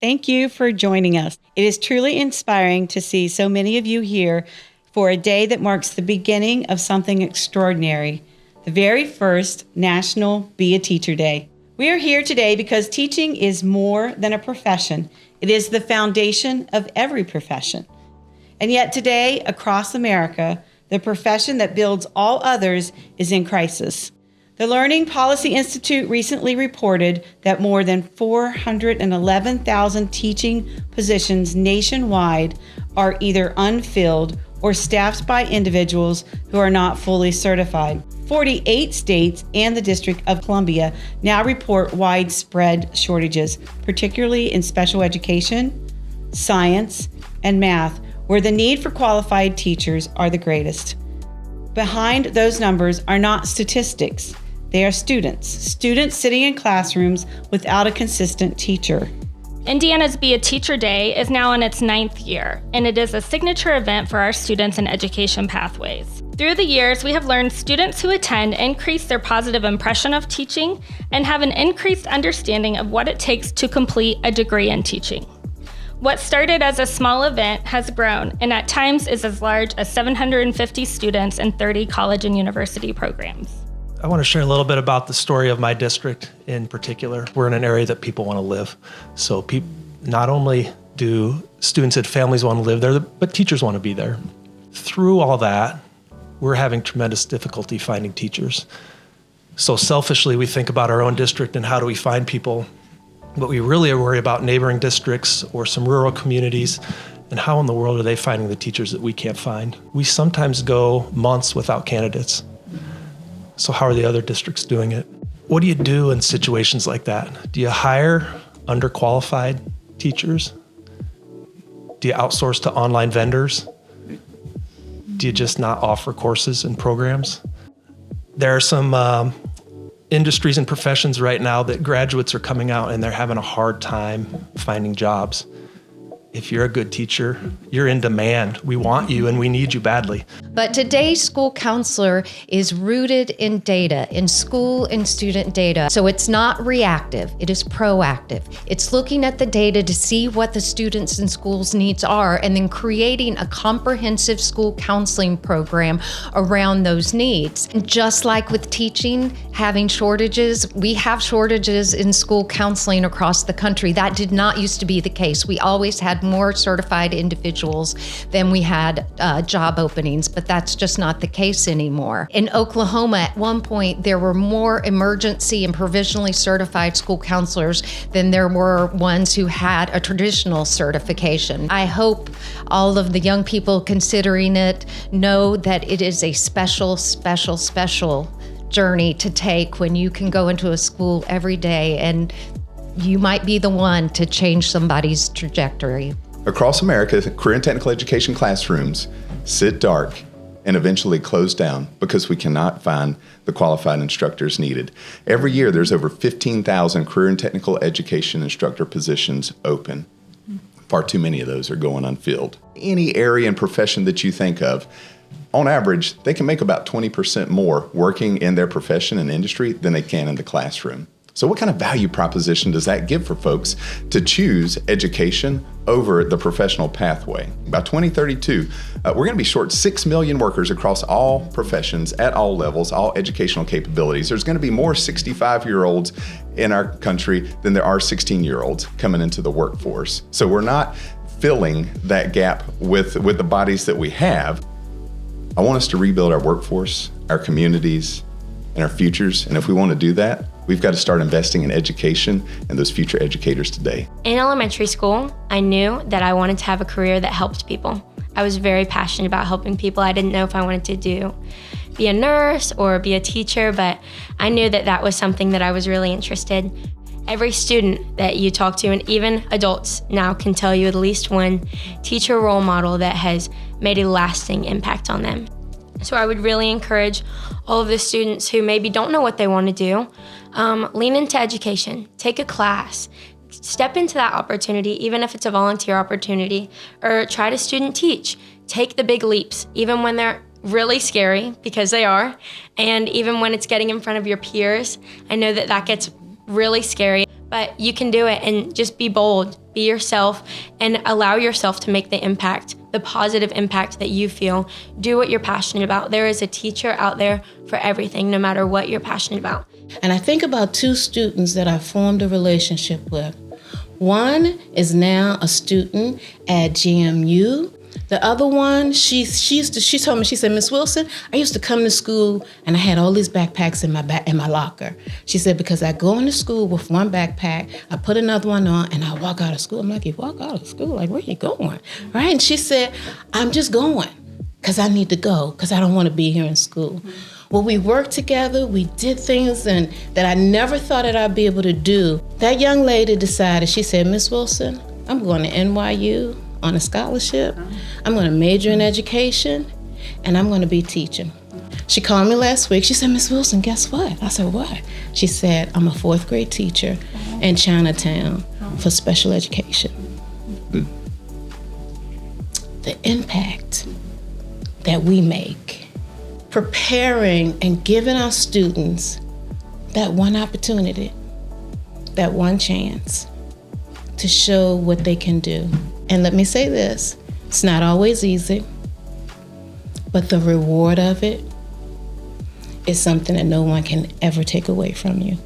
Thank you for joining us. It is truly inspiring to see so many of you here for a day that marks the beginning of something extraordinary, the very first National Be a Teacher Day. We are here today because teaching is more than a profession. It is the foundation of every profession. And yet today, across America, the profession that builds all others is in crisis. The Learning Policy Institute recently reported that more than 411,000 teaching positions nationwide are either unfilled or staffed by individuals who are not fully certified. 48 states and the District of Columbia now report widespread shortages, particularly in special education, science, and math, where the need for qualified teachers are the greatest. Behind those numbers are not statistics. They are students sitting in classrooms without a consistent teacher. Indiana's Be a Teacher Day is now in its 9th year, and it is a signature event for our students in education pathways. Through the years, we have learned students who attend increase their positive impression of teaching and have an increased understanding of what it takes to complete a degree in teaching. What started as a small event has grown and at times is as large as 750 students in 30 college and university programs. I want to share a little bit about the story of my district in particular. We're in an area that people want to live. So not only do students and families want to live there, but teachers want to be there. Through all that, we're having tremendous difficulty finding teachers. So selfishly, we think about our own district and how do we find people, but we really worry about neighboring districts or some rural communities and how in the world are they finding the teachers that we can't find. We sometimes go months without candidates. So how are the other districts doing it? What do you do in situations like that? Do you hire underqualified teachers? Do you outsource to online vendors? Do you just not offer courses and programs? There are some industries and professions right now that graduates are coming out and they're having a hard time finding jobs. If you're a good teacher, you're in demand. We want you and we need you badly. But today's school counselor is rooted in data, in school and student data. So it's not reactive, it is proactive. It's looking at the data to see what the students and schools' needs are and then creating a comprehensive school counseling program around those needs. And just like with teaching, having shortages, we have shortages in school counseling across the country. That did not used to be the case. We always had more certified individuals than we had job openings, but that's just not the case anymore. In Oklahoma, at one point, there were more emergency and provisionally certified school counselors than there were ones who had a traditional certification. I hope all of the young people considering it know that it is a special journey to take when you can go into a school every day and you might be the one to change somebody's trajectory. Across America, career and technical education classrooms sit dark and eventually close down because we cannot find the qualified instructors needed. Every year, there's over 15,000 career and technical education instructor positions open. Far too many of those are going unfilled. Any area and profession that you think of, on average, they can make about 20% more working in their profession and industry than they can in the classroom. So what kind of value proposition does that give for folks to choose education over the professional pathway? By 2032, we're going to be short 6 million workers across all professions at all levels, all educational capabilities. There's going to be more 65-year-olds in our country than there are 16-year-olds coming into the workforce. So we're not filling that gap with the bodies that we have. I want us to rebuild our workforce, our communities, and our futures. And if we want to do that, we've got to start investing in education and those future educators today. In elementary school, I knew that I wanted to have a career that helped people. I was very passionate about helping people. I didn't know if I wanted to be a nurse or be a teacher, but I knew that that was something that I was really interested. Every student that you talk to, and even adults now, can tell you at least one teacher role model that has made a lasting impact on them. So I would really encourage all of the students who maybe don't know what they want to do, lean into education, take a class, step into that opportunity, even if it's a volunteer opportunity, or try to student teach. Take the big leaps, even when they're really scary, because they are, and even when it's getting in front of your peers. I know that that gets really scary, but you can do it, and just be bold. Be yourself and allow yourself to make the impact, the positive impact that you feel. Do what you're passionate about. There is a teacher out there for everything, no matter what you're passionate about. And I think about 2 students that I formed a relationship with. One is now a student at GMU. The other one, she told me, she said, Miss Wilson, I used to come to school and I had all these backpacks in my locker. She said, because I go into school with one backpack, I put another one on, and I walk out of school. I'm like, you walk out of school? Like, where you going? Right? And she said, I'm just going because I need to go because I don't want to be here in school. Well, we worked together, we did things that I never thought that I'd be able to do. That young lady decided, she said, Miss Wilson, I'm going to NYU on a scholarship. I'm going to major in education, and I'm going to be teaching. She called me last week. She said, Miss Wilson, guess what? I said, what? She said, I'm a 4th grade teacher in Chinatown for special education. The impact that we make, preparing and giving our students that one opportunity, that one chance to show what they can do. And let me say this, it's not always easy, but the reward of it is something that no one can ever take away from you.